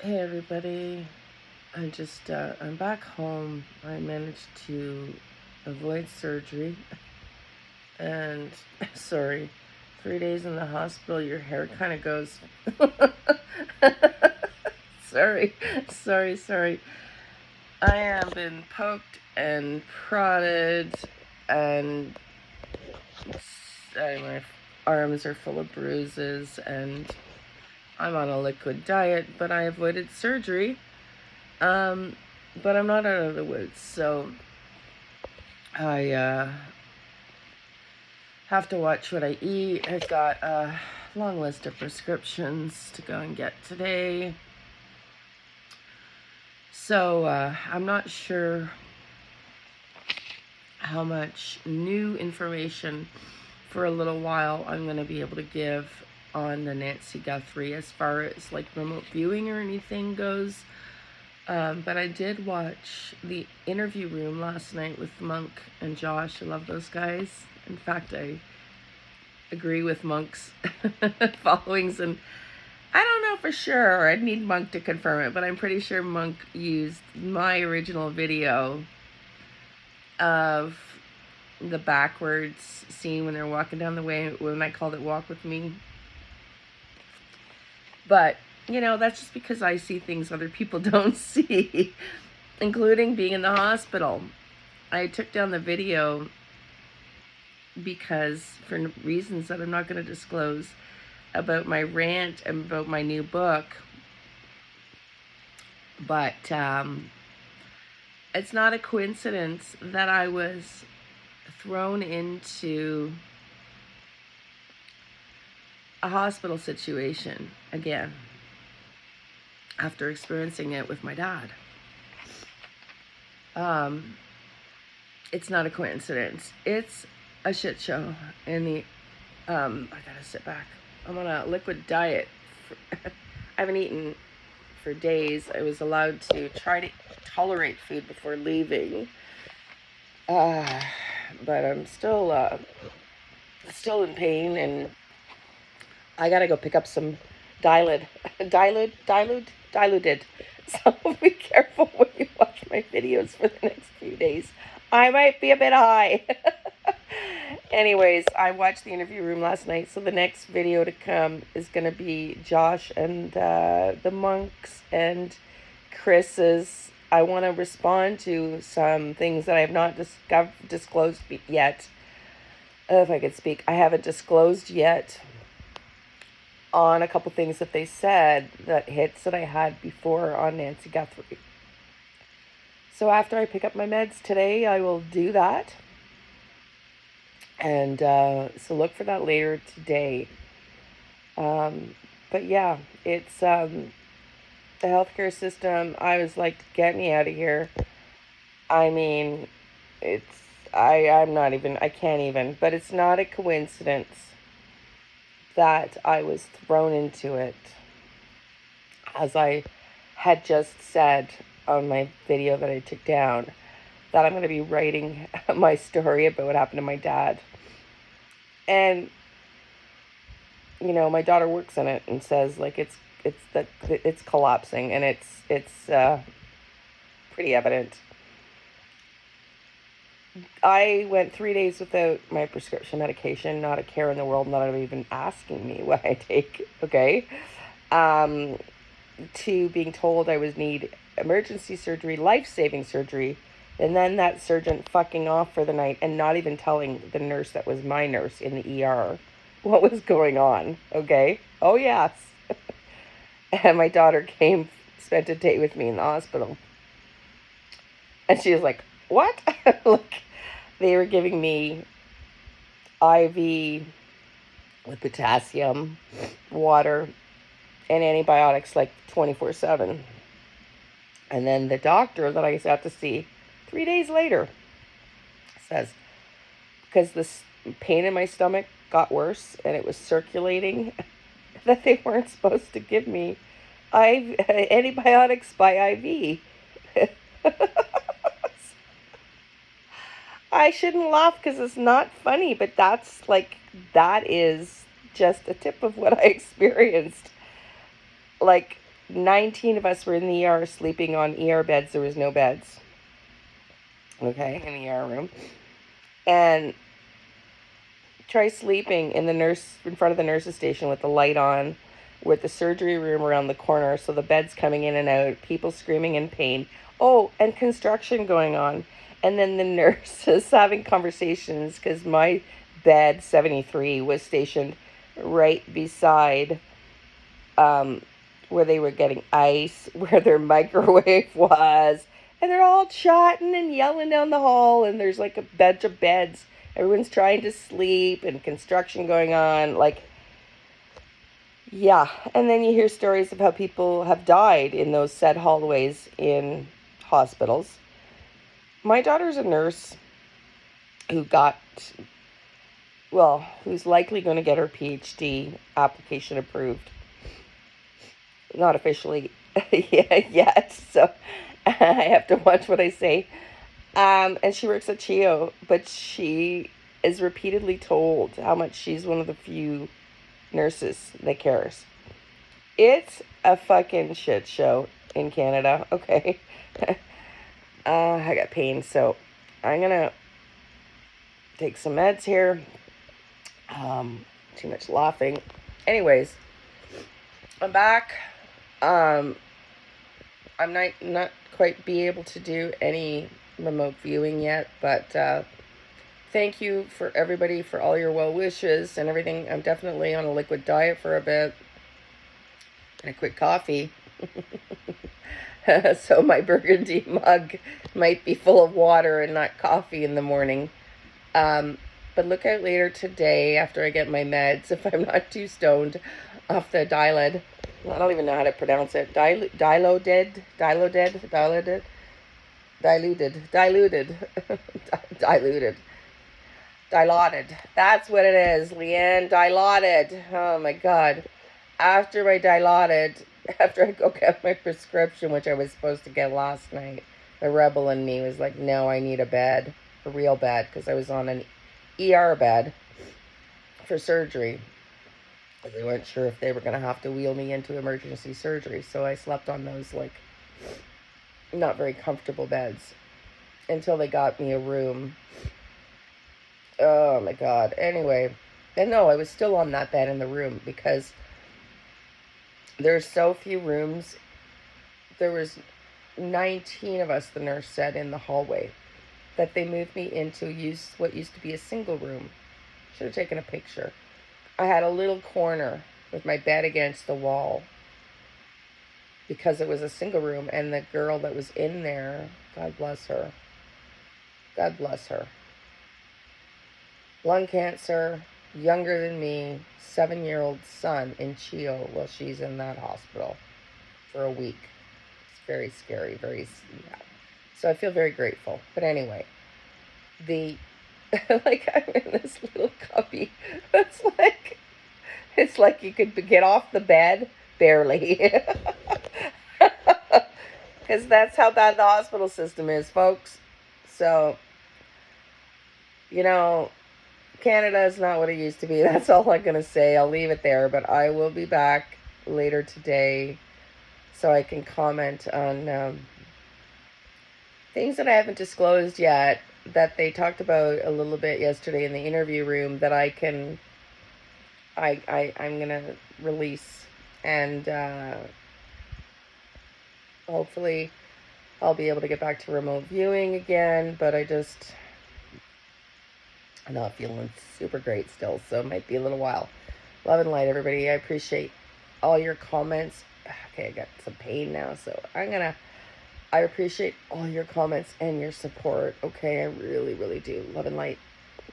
Hey everybody, I'm back home. I managed to avoid surgery and, sorry, 3 days in the hospital, your hair kind of goes, sorry. I have been poked and prodded and my arms are full of bruises and I'm on a liquid diet, but I avoided surgery. But I'm not out of the woods, so I have to watch what I eat. I've got a long list of prescriptions to go and get today. So I'm not sure how much new information for a little while I'm going to be able to give on the Nancy Guthrie as far as like remote viewing or anything goes. But I did watch the interview room last night with Monk and Josh. I love those guys. In fact, I agree with Monk's followings, and I don't know for sure. I'd need Monk to confirm it, but I'm pretty sure Monk used my original video of the backwards scene when they're walking down the way when I called it Walk With Me. But, that's just because I see things other people don't see, including being in the hospital. I took down the video because, for reasons that I'm not going to disclose, about my rant and about my new book. But it's not a coincidence that I was thrown into a hospital situation again after experiencing it with my dad. It's not a coincidence. It's a shit show. And I gotta sit back. I'm on a liquid diet. I haven't eaten for days. I was allowed to try to tolerate food before leaving. But I'm still in pain, and I gotta go pick up some diluted. So be careful when you watch my videos for the next few days. I might be a bit high. Anyways, I watched the interview room last night, so the next video to come is going to be Josh and the Monks and Chris's. I want to respond to some things that I have not disclosed yet. If I could speak, I haven't disclosed yet on a couple things that they said, that hits that I had before on Nancy Guthrie. So after I pick up my meds today, I will do that. And so look for that later today. But yeah, it's the healthcare system. I was like, get me out of here. I mean, I can't even, but it's not a coincidence that I was thrown into it. As I had just said on my video that I took down, that I'm going to be writing my story about what happened to my dad. And, my daughter works in it and says, like, it's collapsing, and it's pretty evident. I went 3 days without my prescription medication, not a care in the world, not even asking me what I take, okay? To being told I would need emergency surgery, life-saving surgery, and then that surgeon fucking off for the night and not even telling the nurse that was my nurse in the ER what was going on, okay? Oh, yes. And my daughter spent a day with me in the hospital. And she was like, what? Like, they were giving me IV with potassium, water, and antibiotics like 24/7. And then the doctor that I got to see 3 days later says, because this pain in my stomach got worse and it was circulating, that they weren't supposed to give me antibiotics by IV. I shouldn't laugh because it's not funny, but that is just a tip of what I experienced. Like, 19 of us were in the ER sleeping on ER beds. There was no beds. Okay, in the ER room. And try sleeping in front of the nurse's station with the light on, with the surgery room around the corner, so the beds coming in and out, people screaming in pain. Oh, and construction going on. And then the nurses having conversations because my bed 73 was stationed right beside where they were getting ice, where their microwave was. And they're all chatting and yelling down the hall, and there's like a bunch of beds. Everyone's trying to sleep and construction going on. Like, yeah. And then you hear stories of how people have died in those said hallways in hospitals. My daughter's a nurse who who's likely going to get her PhD application approved. Not officially yet, so I have to watch what I say. And she works at CHEO, but she is repeatedly told how much she's one of the few nurses that cares. It's a fucking shit show in Canada, okay? I got pain, so I'm gonna take some meds here. Too much laughing. Anyways, I'm back. I'm not quite be able to do any remote viewing yet, but thank you for everybody for all your well wishes and everything. I'm definitely on a liquid diet for a bit and a quick coffee. So my burgundy mug might be full of water and not coffee in the morning. But look out later today after I get my meds, if I'm not too stoned off the Dilaudid. I don't even know how to pronounce it. Diluted. That's what it is, Leanne. Dilaudid. Oh my God. After my Dilaudid, after I go get my prescription, which I was supposed to get last night, the rebel in me was like, no, I need a bed, a real bed, because I was on an ER bed for surgery. They weren't sure if they were going to have to wheel me into emergency surgery, so I slept on those, like, not very comfortable beds until they got me a room. Oh my God. Anyway, and no, I was still on that bed in the room because there's so few rooms. There was 19 of us, the nurse said, in the hallway, that they moved me into what used to be a single room. Should have taken a picture. I had a little corner with my bed against the wall because it was a single room, and the girl that was in there, God bless her. God bless her. Lung cancer, younger than me, 7-year-old son in CHEO while she's in that hospital for a week. It's very scary, yeah. So I feel very grateful. But anyway, like, I'm in this little cubby. It's like you could get off the bed, barely. Because that's how bad the hospital system is, folks. So, Canada is not what it used to be. That's all I'm going to say. I'll leave it there, but I will be back later today so I can comment on things that I haven't disclosed yet that they talked about a little bit yesterday in the interview room that I'm going to release, and hopefully I'll be able to get back to remote viewing again, but I'm not feeling super great still, so it might be a little while. Love and light, everybody. I appreciate all your comments. Okay, I got some pain now, so I appreciate all your comments and your support. Okay, I really, really do. Love and light.